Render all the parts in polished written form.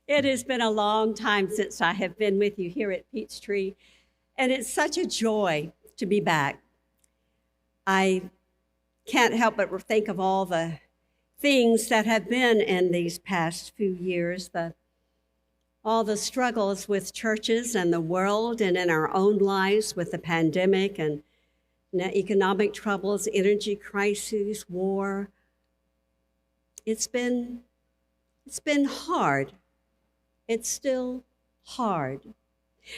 It has been a long time since I have been with you here at Peachtree, and it's such a joy to be back. I can't help but think of all the things that have been in these past few years, all the struggles with churches and the world and in our own lives with the pandemic and economic troubles, energy crises, war. It's been hard. It's still hard.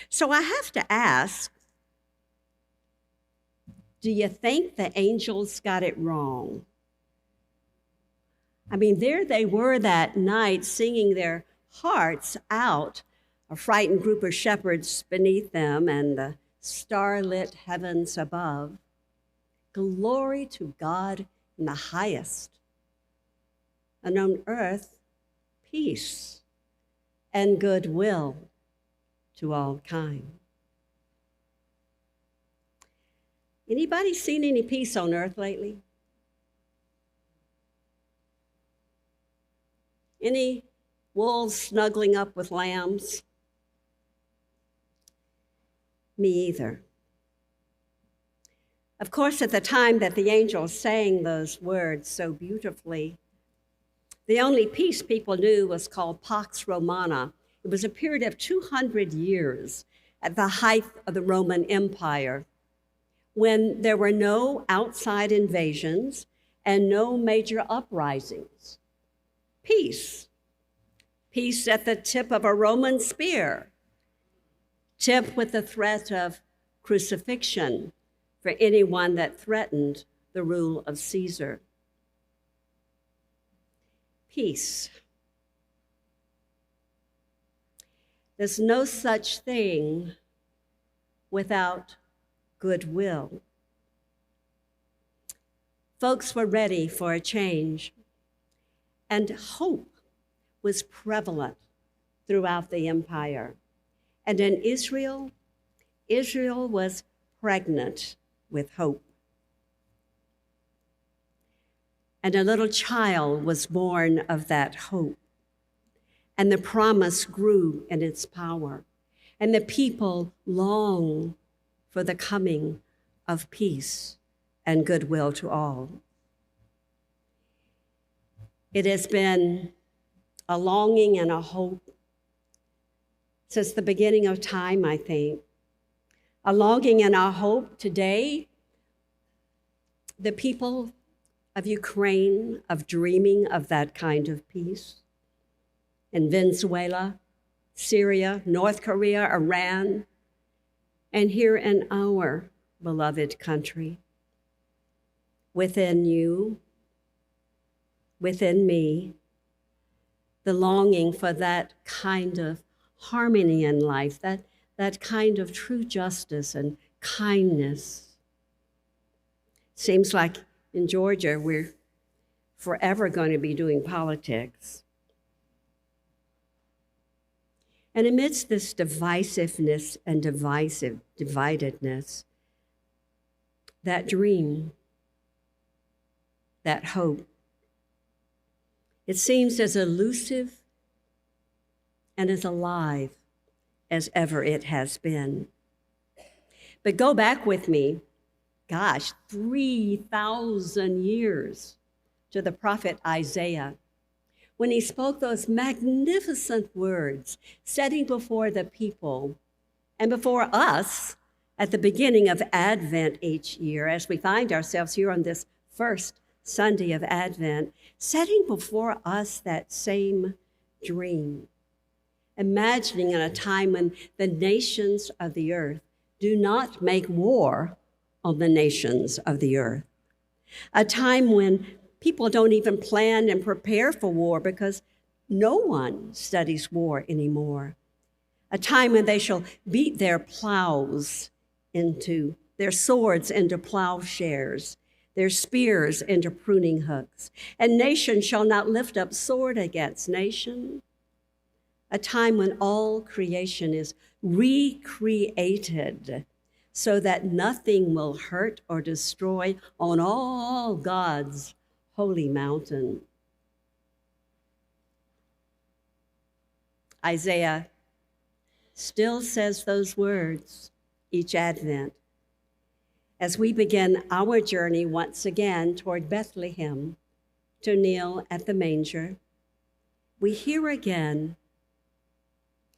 So I have to ask, do you think the angels got it wrong? I mean, there they were that night singing their hearts out, a frightened group of shepherds beneath them and the starlit heavens above. Glory to God in the highest, and on earth, peace and goodwill to all kind. Anybody seen any peace on earth lately? Any wolves snuggling up with lambs? Me either. Of course, at the time that the angels sang those words so beautifully, the only peace people knew was called Pax Romana. It was a period of 200 years at the height of the Roman Empire, when there were no outside invasions and no major uprisings. Peace. Peace at the tip of a Roman spear, tipped with the threat of crucifixion for anyone that threatened the rule of Caesar. Peace. There's no such thing without goodwill. Folks were ready for a change, and hope was prevalent throughout the empire. And in Israel, Israel was pregnant with hope. And a little child was born of that hope. And the promise grew in its power. And the people longed for the coming of peace and goodwill to all. It has been a longing and a hope since the beginning of time, I think. A longing and a hope today. The people of Ukraine, of dreaming of that kind of peace. In Venezuela, Syria, North Korea, Iran, and here in our beloved country. Within you, within me, the longing for that kind of harmony in life, that kind of true justice and kindness. Seems like in Georgia, we're forever going to be doing politics. And amidst this divisiveness and dividedness, that dream, that hope, it seems as elusive and as alive as ever it has been. But go back with me, 3,000 years to the prophet Isaiah, when he spoke those magnificent words, setting before the people and before us at the beginning of Advent each year, as we find ourselves here on this first Sunday of Advent, setting before us that same dream, imagining in a time when the nations of the earth do not make war on the nations of the earth, a time when people don't even plan and prepare for war because no one studies war anymore. A time when they shall beat their plows into, their swords into plowshares, their spears into pruning hooks, and nation shall not lift up sword against nation. A time when all creation is recreated so that nothing will hurt or destroy on all God's holy mountain. Isaiah still says those words each Advent as we begin our journey once again toward Bethlehem to kneel at the manger. We hear again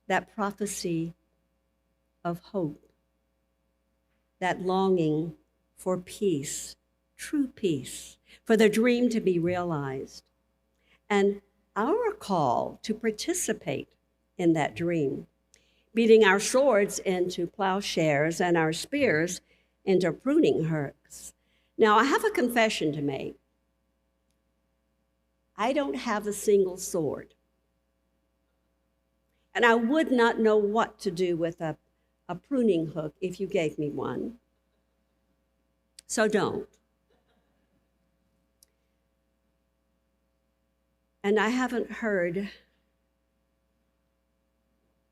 that prophecy of hope, that longing for peace, true peace, for the dream to be realized, and our call to participate in that dream, beating our swords into plowshares and our spears into pruning hooks. Now, I have a confession to make. I don't have a single sword, and I would not know what to do with a pruning hook if you gave me one. So don't. And I haven't heard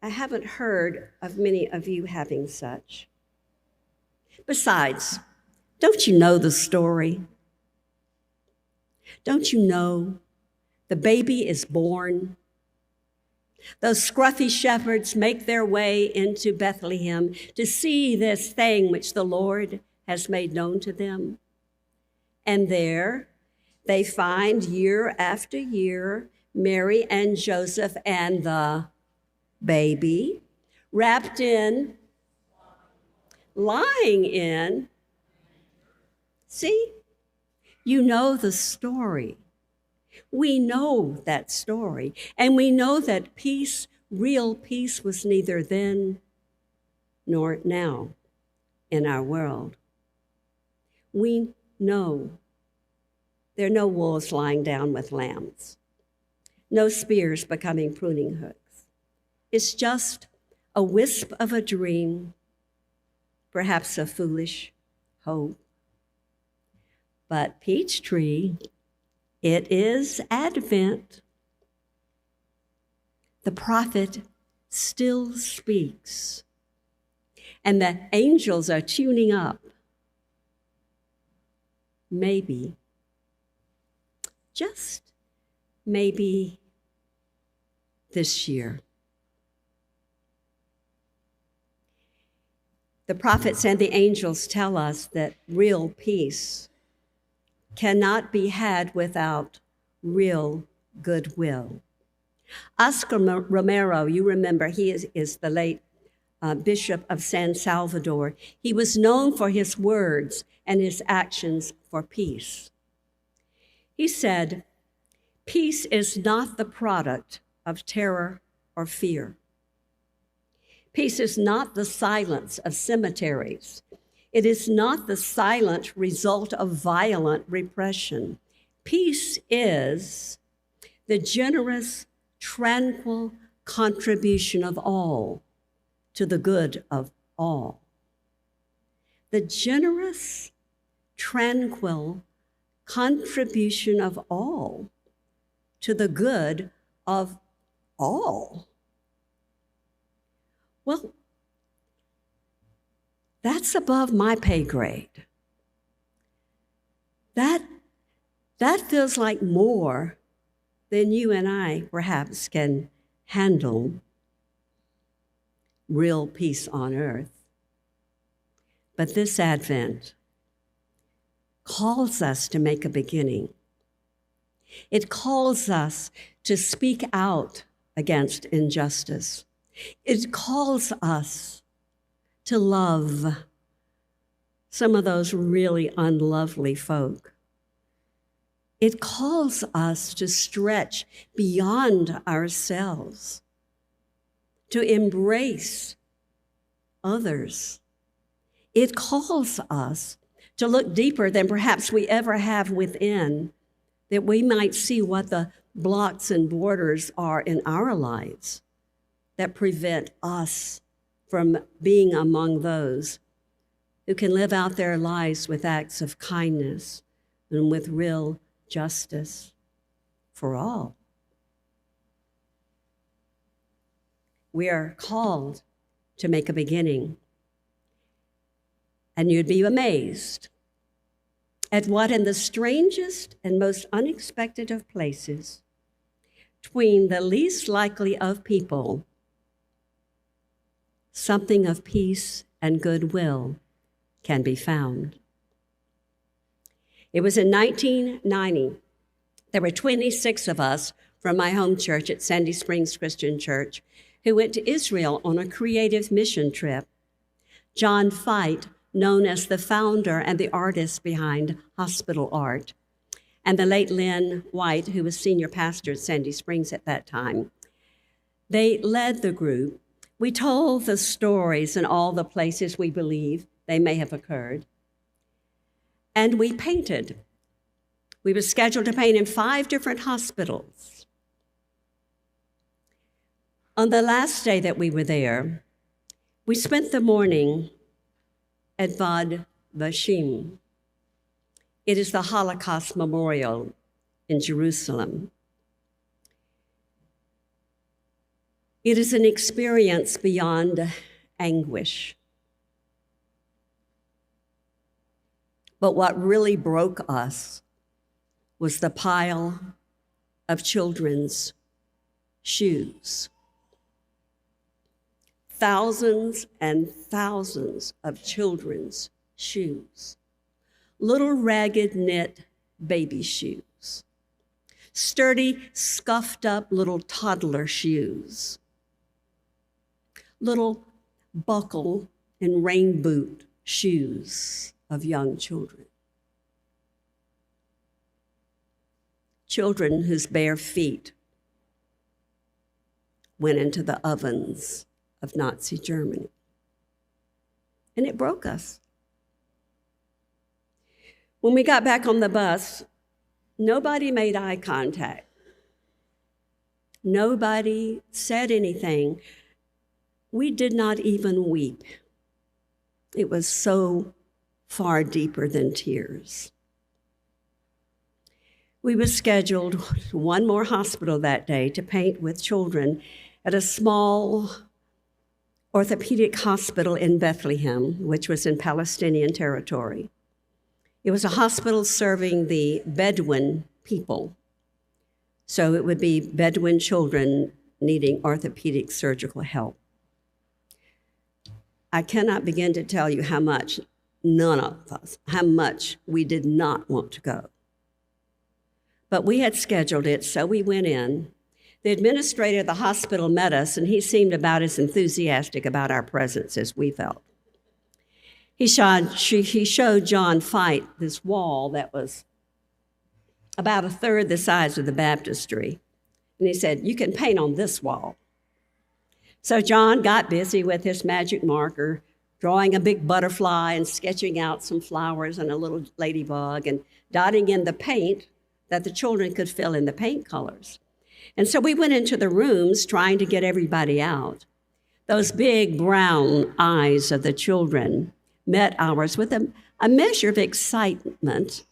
of many of you having such. Besides, don't you know the story? Don't you know the baby is born? Those scruffy shepherds make their way into Bethlehem to see this thing which the Lord has made known to them. And there they find year after year Mary and Joseph and the baby wrapped in, lying in. See, you know the story. We know that story, and we know that peace, real peace, was neither then nor now in our world. We know there are no wolves lying down with lambs, no spears becoming pruning hooks. It's just a wisp of a dream, perhaps a foolish hope. But Peachtree, it is Advent. The prophet still speaks, and the angels are tuning up. Maybe, just maybe this year. The prophets and the angels tell us that real peace cannot be had without real goodwill. Oscar Romero, you remember, he is the late Bishop of San Salvador. He was known for his words and his actions for peace. He said, "Peace is not the product of terror or fear. Peace is not the silence of cemeteries. It is not the silent result of violent repression. Peace is the generous, tranquil contribution of all to the good of all." The generous, tranquil contribution of all to the good of all. Well, that's above my pay grade. That feels like more than you and I perhaps can handle. Real peace on earth. But this Advent calls us to make a beginning. It calls us to speak out against injustice. It calls us to love some of those really unlovely folk. It calls us to stretch beyond ourselves, to embrace others. It calls us to look deeper than perhaps we ever have within, that we might see what the blocks and borders are in our lives that prevent us from being among those who can live out their lives with acts of kindness and with real justice for all. We are called to make a beginning. And you'd be amazed at what in the strangest and most unexpected of places between the least likely of people, something of peace and goodwill can be found. It was in 1990. There were 26 of us from my home church at Sandy Springs Christian Church who went to Israel on a creative mission trip. John Fite, known as the founder and the artist behind hospital art, and the late Lynn White, who was senior pastor at Sandy Springs at that time, they led the group. We told the stories in all the places we believe they may have occurred. And we painted. We were scheduled to paint in 5 different hospitals. On the last day that we were there, we spent the morning at Vad Vashem. It is the Holocaust Memorial in Jerusalem. It is an experience beyond anguish. But what really broke us was the pile of children's shoes. Thousands and thousands of children's shoes. Little ragged knit baby shoes. Sturdy, scuffed up little toddler shoes. Little buckle and rain boot shoes of young children. Children whose bare feet went into the ovens of Nazi Germany. And it broke us. When we got back on the bus, nobody made eye contact. Nobody said anything. We did not even weep. It was so far deeper than tears. We were scheduled to one more hospital that day to paint with children at a small orthopedic hospital in Bethlehem, which was in Palestinian territory. It was a hospital serving the Bedouin people. So it would be Bedouin children needing orthopedic surgical help. I cannot begin to tell you how much how much we did not want to go. But we had scheduled it, so we went in. The administrator of the hospital met us, and he seemed about as enthusiastic about our presence as we felt. He showed John Fite this wall that was about 1/3 the size of the baptistry. And he said, "You can paint on this wall." So John got busy with his magic marker, drawing a big butterfly and sketching out some flowers and a little ladybug and dotting in the paint that the children could fill in the paint colors. And so we went into the rooms trying to get everybody out. Those big brown eyes of the children met ours with a measure of excitement.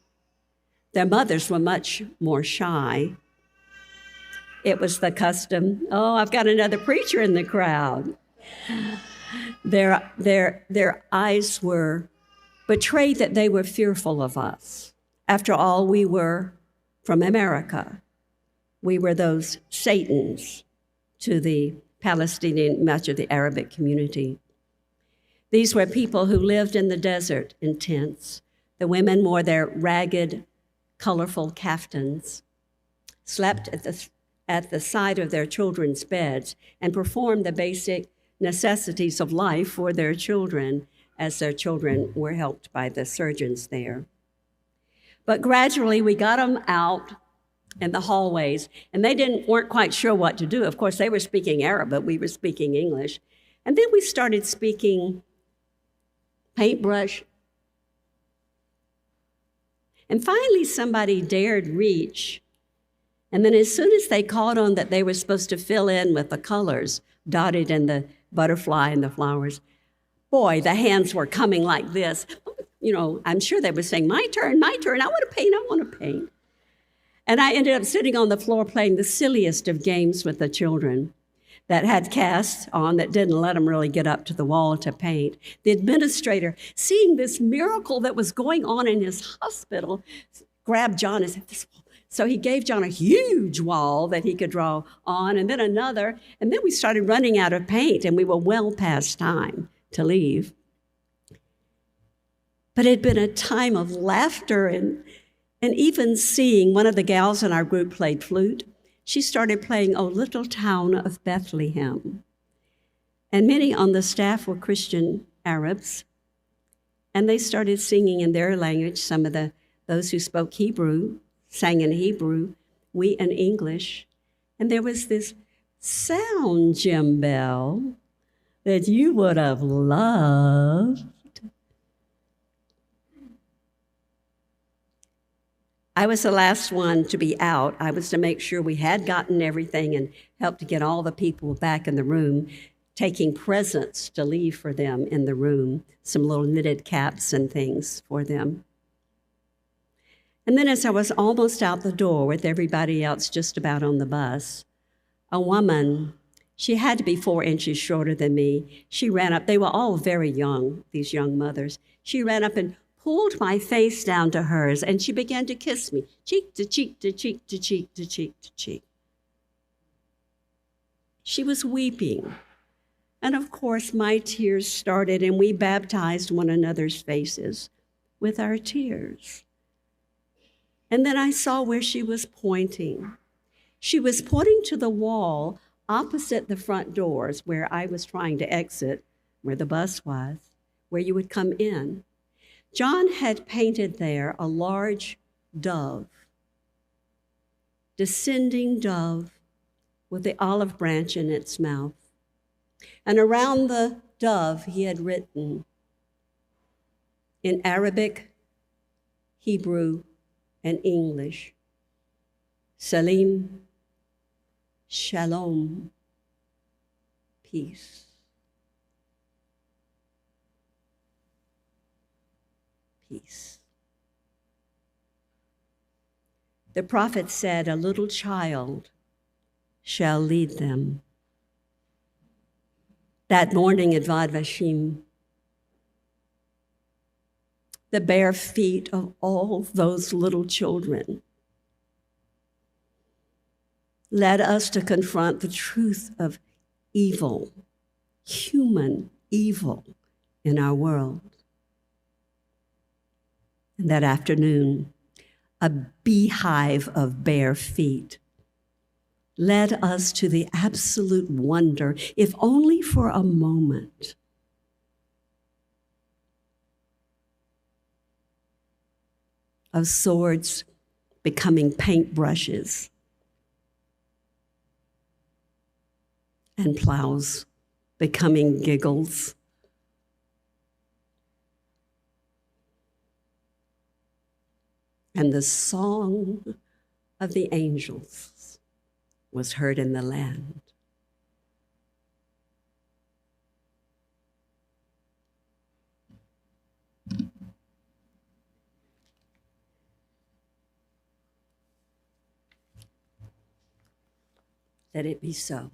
Their mothers were much more shy. It was the custom, "Oh, I've got another preacher in the crowd." Their eyes were betrayed that they were fearful of us. After all, we were from America. We were those Satans to the Palestinian, much of the Arabic community. These were people who lived in the desert in tents. The women wore their ragged, colorful kaftans, slept at the side of their children's beds, and performed the basic necessities of life for their children as their children were helped by the surgeons there. But gradually we got them out in the hallways, and they weren't quite sure what to do. Of course, they were speaking Arab, but we were speaking English. And then we started speaking paintbrush. And finally, somebody dared reach. And then as soon as they caught on that they were supposed to fill in with the colors dotted in the butterfly and the flowers, boy, the hands were coming like this. You know, I'm sure they were saying, my turn, I want to paint. And I ended up sitting on the floor playing the silliest of games with the children that had casts on that didn't let them really get up to the wall to paint. The administrator, seeing this miracle that was going on in his hospital, grabbed John and said, So he gave John a huge wall that he could draw on, and then another, and then we started running out of paint, and we were well past time to leave. But it had been a time of laughter and even seeing one of the gals in our group played flute. She started playing O Little Town of Bethlehem. And many on the staff were Christian Arabs, and they started singing in their language. Some of those who spoke Hebrew sang in Hebrew, we in English. And there was this sound, Jim Bell, that you would have loved. I was the last one to be out. I was to make sure we had gotten everything and help to get all the people back in the room, taking presents to leave for them in the room, some little knitted caps and things for them. And then as I was almost out the door with everybody else just about on the bus, a woman, she had to be 4 inches shorter than me. She ran up. They were all very young, these young mothers. She ran up and pulled my face down to hers, and she began to kiss me, cheek to cheek to cheek to cheek to cheek to cheek. She was weeping. And of course, my tears started, and we baptized one another's faces with our tears. And then I saw where she was pointing. She was pointing to the wall opposite the front doors where I was trying to exit, where the bus was, where you would come in. John had painted there a large dove, descending dove with the olive branch in its mouth. And around the dove, he had written in Arabic, Hebrew, and English, Salim, Shalom, peace. Peace. The prophet said, a little child shall lead them. That morning at Vad Vashim, the bare feet of all those little children led us to confront the truth of evil, human evil in our world. And that afternoon, a beehive of bare feet led us to the absolute wonder, if only for a moment, of swords becoming paintbrushes and plows becoming giggles. And the song of the angels was heard in the land. Let it be so.